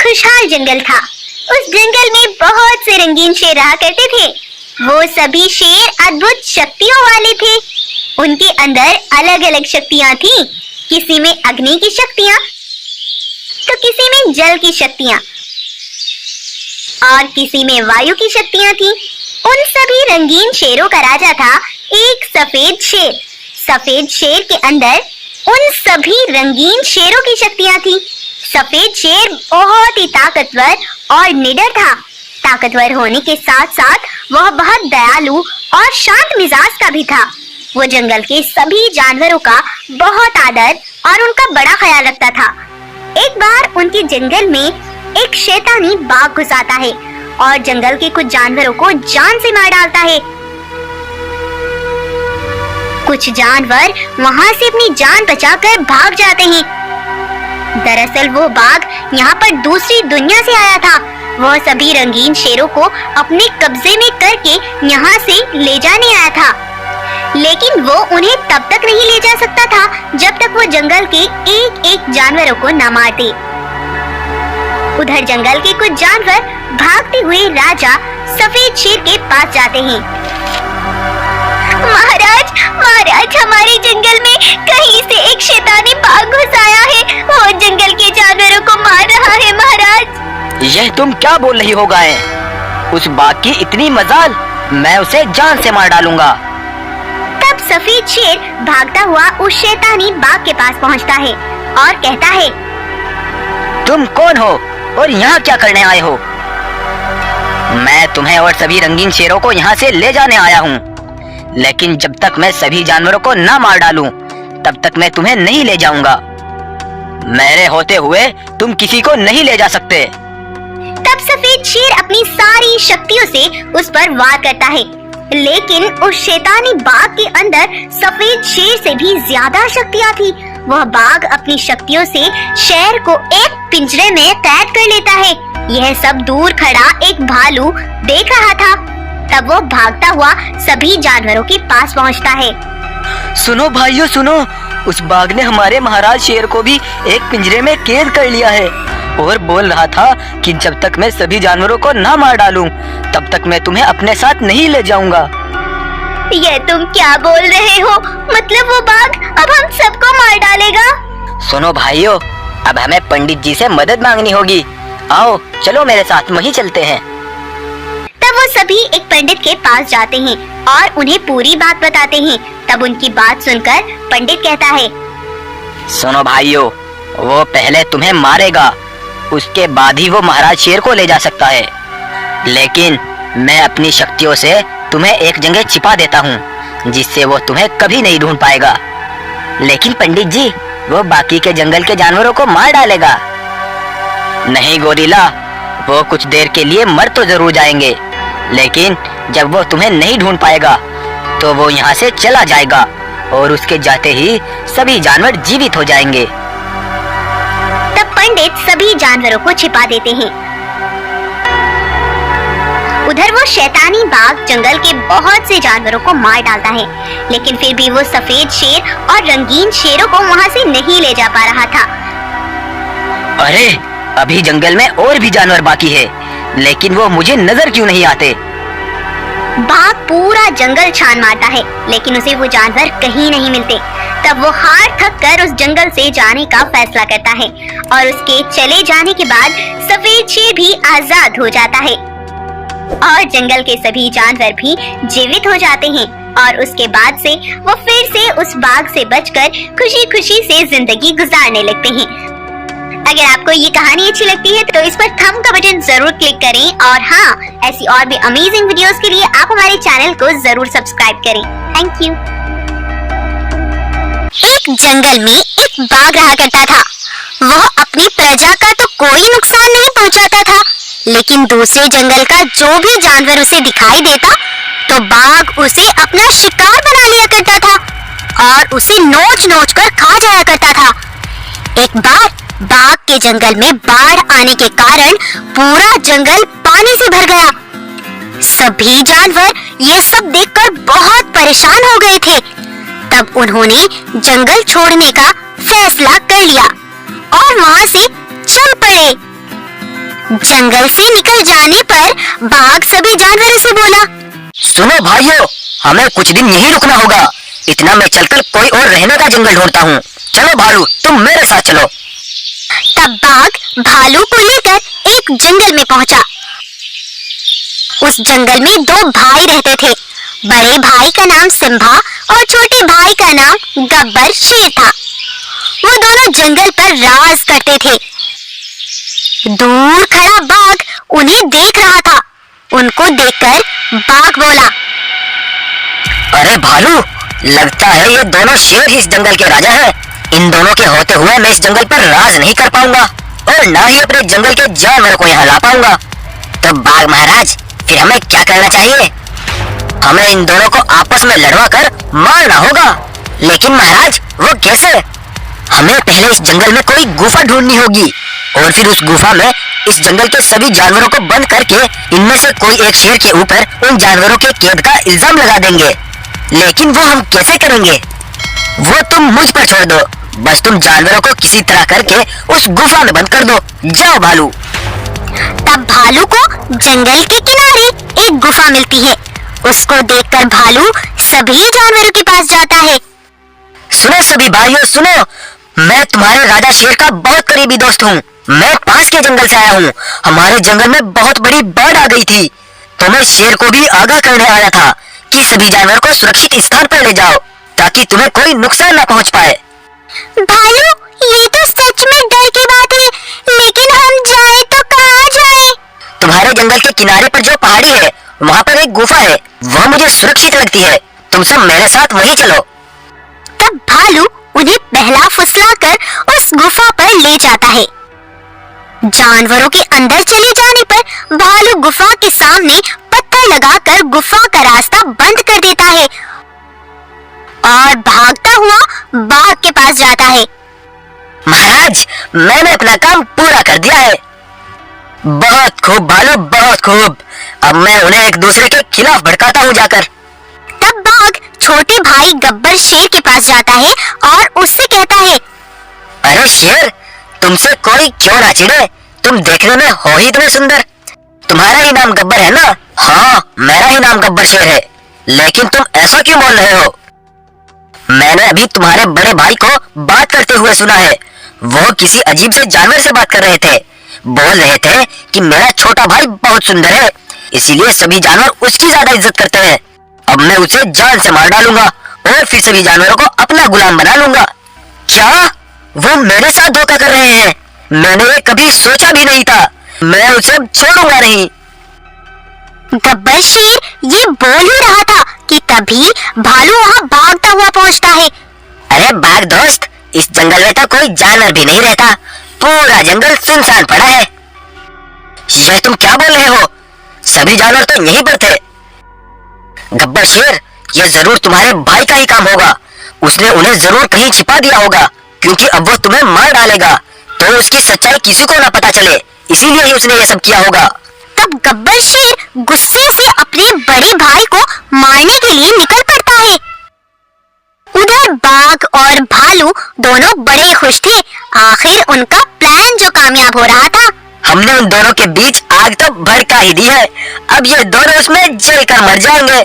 खुशहाल जंगल था। उस जंगल में बहुत से रंगीन शेर रहा करते थे। वो सभी शेर अद्भुत शक्तियों वाले थे। उनके अंदर अलग अलग शक्तियां थी। किसी में अग्नि की शक्तियां, तो किसी में जल की शक्तियां और किसी में वायु की शक्तियां थी। उन सभी रंगीन शेरों का राजा था एक सफेद शेर। सफेद शेर के अंदर उन सभी रंगीन शेरों की शक्तियां थी। सफेद शेर बहुत ही ताकतवर और निडर था। ताकतवर होने के साथ साथ वह बहुत दयालु और शांत मिजाज का भी था। वो जंगल के सभी जानवरों का बहुत आदर और उनका बड़ा ख्याल रखता था। एक बार उनके जंगल में एक शैतानी बाघ घुस आता है और जंगल के कुछ जानवरों को जान से मार डालता है। कुछ जानवर वहां से अपनी जान बचाकर भाग जाते हैं। दरअसल वो बाघ यहाँ पर दूसरी दुनिया से आया था। वह सभी रंगीन शेरों को अपने कब्जे में करके यहाँ से ले जाने आया था, लेकिन वो उन्हें तब तक नहीं ले जा सकता था जब तक वो जंगल के एक एक जानवरों को न मार दे। उधर जंगल के कुछ जानवर भागते हुए राजा सफेद शेर के पास जाते हैं। महाराज, महाराज, हमारे जंगल में कहीं से एक शैतानी बाघ घुस आया है। वो जंगल के जानवरों को मार रहा है महाराज। यह तुम क्या बोल रही हो गाय? उस बाघ की इतनी मजाल, मैं उसे जान से मार डालूंगा। तब सफेद शेर भागता हुआ उस शैतानी बाघ के पास पहुंचता है और कहता है, तुम कौन हो और यहाँ क्या करने आए हो? मैं तुम्हें और सभी रंगीन शेरों को यहाँ से ले जाने आया हूँ, लेकिन जब तक मैं सभी जानवरों को ना मार डालूं, तब तक मैं तुम्हें नहीं ले जाऊंगा। मेरे होते हुए तुम किसी को नहीं ले जा सकते। तब सफेद शेर अपनी सारी शक्तियों से उस पर वार करता है, लेकिन उस शैतानी बाघ के अंदर सफेद शेर से भी ज्यादा शक्तियाँ थी। वह बाघ अपनी शक्तियों से शेर को एक पिंजरे में कैद कर लेता है। यह सब दूर खड़ा एक भालू देख रहा था। तब वो भागता हुआ सभी जानवरों के पास पहुंचता है। सुनो भाइयों सुनो, उस बाघ ने हमारे महाराज शेर को भी एक पिंजरे में कैद कर लिया है और बोल रहा था कि जब तक मैं सभी जानवरों को ना मार डालूं, तब तक मैं तुम्हें अपने साथ नहीं ले जाऊंगा। ये तुम क्या बोल रहे हो? मतलब वो बाघ अब हम सबको मार डालेगा? सुनो भाइयों, अब हमें पंडित जी से मदद मांगनी होगी। आओ चलो मेरे साथ, वहीं चलते हैं। तब वो सभी एक पंडित के पास जाते हैं और उन्हें पूरी बात बताते हैं। तब उनकी बात सुनकर पंडित कहता है, सुनो भाइयों, वो पहले तुम्हें मारेगा, उसके बाद ही वो महाराज शेर को ले जा सकता है। लेकिन मैं अपनी शक्तियों से तुम्हें एक जगह छिपा देता हूँ, जिससे वो तुम्हें कभी नहीं ढूंढ पाएगा। लेकिन पंडित जी, वो बाकी के जंगल के जानवरों को मार डालेगा। नहीं गोरिल्ला, वो कुछ देर के लिए मर तो जरूर जाएंगे, लेकिन जब वो तुम्हें नहीं ढूंढ पाएगा तो वो यहाँ से चला जाएगा और उसके जाते ही सभी जानवर जीवित हो जाएंगे। तब पंडित सभी जानवरों को छिपा देते हैं। उधर वो शैतानी बाघ जंगल के बहुत से जानवरों को मार डालता है, लेकिन फिर भी वो सफेद शेर और रंगीन शेरों को वहाँ से नहीं ले जा पा रहा था। अरे, अभी जंगल में और भी जानवर बाकी है, लेकिन वो मुझे नजर क्यों नहीं आते? बाघ पूरा जंगल छान मारता है, लेकिन उसे वो जानवर कहीं नहीं मिलते। तब वो हार थक कर उस जंगल से जाने का फैसला करता है और उसके चले जाने के बाद सफेद शेर भी आजाद हो जाता है और जंगल के सभी जानवर भी जीवित हो जाते हैं। और उसके बाद से वो फिर से उस बाघ से बचकर खुशी खुशी से जिंदगी गुजारने लगते हैं। अगर आपको ये कहानी अच्छी लगती है तो इस पर थंब का बटन जरूर क्लिक करें और हाँ, ऐसी और भी अमेजिंग वीडियोस के लिए आप हमारे चैनल को जरूर सब्सक्राइब करें। Thank you. एक जंगल में एक बाघ रहा करता था। वह अपनी प्रजा का तो कोई नुकसान नहीं पहुंचाता था, लेकिन दूसरे जंगल का जो भी जानवर उसे दिखाई देता तो बाघ उसे अपना शिकार बना लिया करता था और उसे नोच नोच कर खा जाया करता था। एक बार बाघ के जंगल में बाढ़ आने के कारण पूरा जंगल पानी से भर गया। सभी जानवर ये सब देखकर बहुत परेशान हो गए थे। तब उन्होंने जंगल छोड़ने का फैसला कर लिया और वहाँ से चल पड़े। जंगल से निकल जाने पर बाघ सभी जानवरों से बोला, सुनो भाइयों, हमें कुछ दिन यहीं रुकना होगा। इतना मैं चलकर कोई और रहने का जंगल ढूंढता हूँ। चलो भालू, तुम मेरे साथ चलो। तब बाघ भालू को लेकर एक जंगल में पहुंचा। उस जंगल में दो भाई रहते थे। बड़े भाई का नाम सिम्बा और छोटे भाई का नाम गब्बर शेर था। वो दोनों जंगल पर राज करते थे। दूर खड़ा बाघ उन्हें देख रहा था। उनको देखकर बाघ बोला, अरे भालू, लगता है ये दोनों शेर ही इस जंगल के राजा हैं। इन दोनों के होते हुए मैं इस जंगल पर राज नहीं कर पाऊंगा और ना ही अपने जंगल के जानवरों को यहाँ ला पाऊंगा। तो बाघ महाराज, फिर हमें क्या करना चाहिए? हमें इन दोनों को आपस में लड़वा कर मारना होगा। लेकिन महाराज, वो कैसे? हमें पहले इस जंगल में कोई गुफा ढूंढनी होगी और फिर उस गुफा में इस जंगल के सभी जानवरों को बंद करके इनमें से कोई एक शेर के ऊपर उन जानवरों के कैद का इल्जाम लगा देंगे। लेकिन वो हम कैसे करेंगे? वो तुम मुझ पर छोड़ दो। बस तुम जानवरों को किसी तरह करके उस गुफा में बंद कर दो। जाओ भालू। तब भालू को जंगल के किनारे एक गुफा मिलती है। उसको देखकर भालू सभी जानवरों के पास जाता है। सुनो सभी भाइयों, सुनो, मैं तुम्हारे राजा शेर का बहुत करीबी दोस्त हूँ। मैं पास के जंगल से आया हूँ। हमारे जंगल में बहुत बड़ी बाढ़ आ गई थी, तो मैं शेर को भी आगाह करने आया था कि सभी जानवरों को सुरक्षित स्थान पर ले जाओ ताकि तुम्हें कोई नुकसान न पहुँच पाए। भालू, ये तो सच में डर की बात है, लेकिन हम जाए तो कहाँ जाए? तुम्हारे जंगल के किनारे पर जो पहाड़ी है, वहाँ पर एक गुफा है। वह मुझे सुरक्षित लगती है। तुम सब मेरे साथ वहीं चलो। तब भालू उन्हें पहला फुसलाकर उस गुफा पर ले जाता है। जानवरों के अंदर चले जाने पर भालू गुफा के सामने पत्थर लगाकर गुफा का रास्ता बंद कर देता है और भागता हुआ बाघ के पास जाता है। महाराज, मैंने अपना काम पूरा कर दिया है। बहुत खूब भालू, बहुत खूब। अब मैं उन्हें एक दूसरे के खिलाफ भड़काता हूँ जाकर। तब बाघ छोटे भाई गब्बर शेर के पास जाता है और उससे कहता है, अरे शेर, तुमसे कोई क्यों ना चिढ़े? तुम देखने में हो ही इतने सुंदर। तुम्हारा ही नाम गब्बर है ना? हाँ, मेरा ही नाम गब्बर शेर है। लेकिन तुम ऐसा क्यों बोल रहे हो? मैंने अभी तुम्हारे बड़े भाई को बात करते हुए सुना है। वो किसी अजीब से जानवर से बात कर रहे थे। बोल रहे थे कि मेरा छोटा भाई बहुत सुंदर है, इसीलिए सभी जानवर उसकी ज्यादा इज्जत करते हैं। अब मैं उसे जान से मार डालूंगा और फिर सभी जानवरों को अपना गुलाम बना लूंगा। क्या वो मेरे साथ धोखा कर रहे हैं? मैंने ये कभी सोचा भी नहीं था। मैं उसे छोड़ूंगा नहीं। गब्बर शेर ये बोल ही रहा था कि तभी भालू वहाँ भागता हुआ पहुँचता है। अरे बाघ दोस्त, इस जंगल में तो कोई जानवर भी नहीं रहता। पूरा जंगल सुनसान पड़ा है। यह तुम क्या बोल रहे हो? सभी जानवर तो यहीं पर थे। गब्बर शेर, यह जरूर तुम्हारे भाई का ही काम होगा। उसने उन्हें जरूर कहीं छिपा दिया होगा, क्योंकि अब वो तुम्हें मार डालेगा तो उसकी सच्चाई किसी को ना पता चले, इसीलिए ही उसने ये सब किया होगा। तब गब्बर शेर गुस्से से अपने बड़े भाई को मारने के लिए निकल पड़ता है। उधर बाघ और भालू दोनों बड़े खुश थे। आखिर उनका प्लान जो कामयाब हो रहा था। हमने उन दोनों के बीच आग तो भड़का ही दी है। अब ये दोनों उसमें जलकर मर जाएंगे।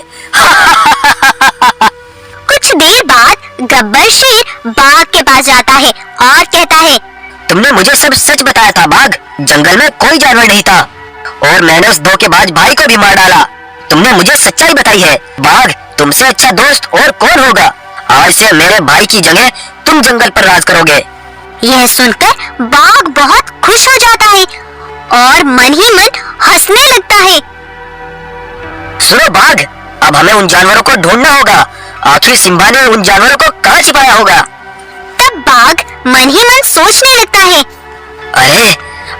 कुछ देर बाद गब्बर शेर बाघ के पास जाता है और कहता है, तुमने मुझे सब सच बताया था बाघ। जंगल में कोई जानवर नहीं था और मैंने उस धोखेबाज भाई को भी मार डाला। तुमने मुझे सच्चाई बताई है। बाघ, तुमसे अच्छा दोस्त और कौन होगा? आज से मेरे भाई की जगह तुम जंगल पर राज करोगे। यह सुनकर बाघ बहुत खुश हो जाता है और मन ही मन हंसने लगता है। सुनो बाघ, अब हमें उन जानवरों को ढूंढना होगा। आखिर सिम्बा ने उन जानवरों को कहाँ छिपाया होगा? तब बाघ मन ही मन सोचने लगता है, अरे,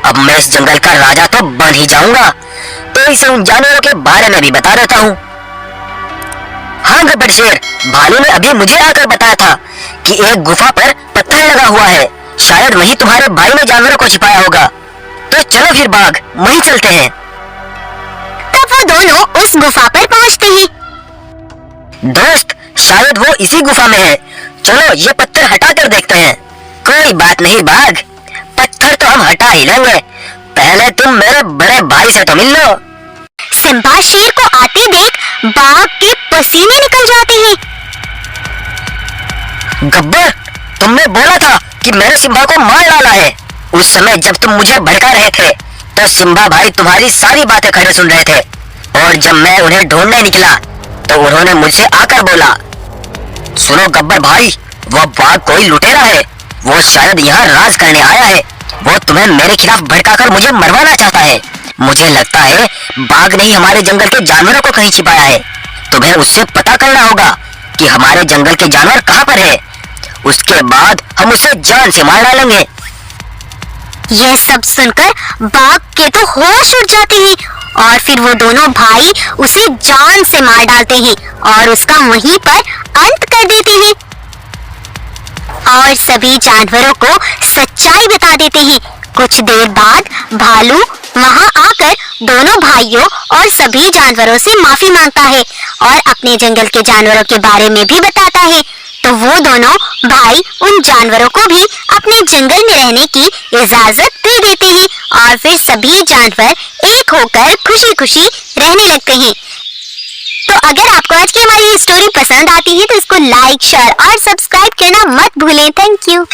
अब मैं इस जंगल का राजा तो बन ही जाऊंगा, तो इसे उन जानवरों के बारे में भी बता देता हूँ। हाँ गब्बर शेर, भालू ने अभी मुझे आकर बताया था कि एक गुफा पर पत्थर लगा हुआ है। शायद वहीं तुम्हारे भाई ने जानवरों को छिपाया होगा। तो चलो फिर बाघ, वहीं चलते हैं। तब वो दोनों उस गुफा पर पहुंचते हैं। दोस्त, शायद वो इसी गुफा में है। चलो ये पत्थर हटा कर देखते हैं। कोई बात नहीं बाघ, पत्थर तो हम हटा ही लेंगे, पहले तुम मेरे बड़े भाई से तो मिल लो। सिम्बा शेर को आते देख बाघ के पसीने निकल जाते हैं। गब्बर, तुमने बोला था कि मैंने सिम्बा को मार डाला है। उस समय जब तुम मुझे भड़का रहे थे तो सिम्बा भाई तुम्हारी सारी बातें खड़े सुन रहे थे, और जब मैं उन्हें ढूंढने निकला तो उन्होंने मुझसे आकर बोला, सुनो गब्बर भाई, वो बाघ कोई लुटेरा है, वो शायद यहाँ राज करने आया है। वो तुम्हें मेरे खिलाफ भड़काकर मुझे मरवाना चाहता है। मुझे लगता है बाघ ने ही हमारे जंगल के जानवरों को कहीं छिपाया है। तुम्हें उससे पता करना होगा कि हमारे जंगल के जानवर कहाँ पर है। उसके बाद हम उसे जान से मार डालेंगे। यह सब सुनकर बाघ के तो होश उड़ जाते हैं और फिर वो दोनों भाई उसे जान से मार डालते हैं और उसका वहीं पर अंत कर देते हैं और सभी जानवरों को सच्चाई बता देते हैं। कुछ देर बाद भालू वहां आकर दोनों भाइयों और सभी जानवरों से माफी मांगता है और अपने जंगल के जानवरों के बारे में भी बताता है। तो वो दोनों भाई उन जानवरों को भी अपने जंगल में रहने की इजाजत दे देते हैं और फिर सभी जानवर एक होकर खुशी खुशी रहने लगते हैं। तो अगर आपको आज की हमारी ये स्टोरी पसंद आती है तो इसको लाइक, शेयर और सब्सक्राइब करना मत भूलें। Thank you.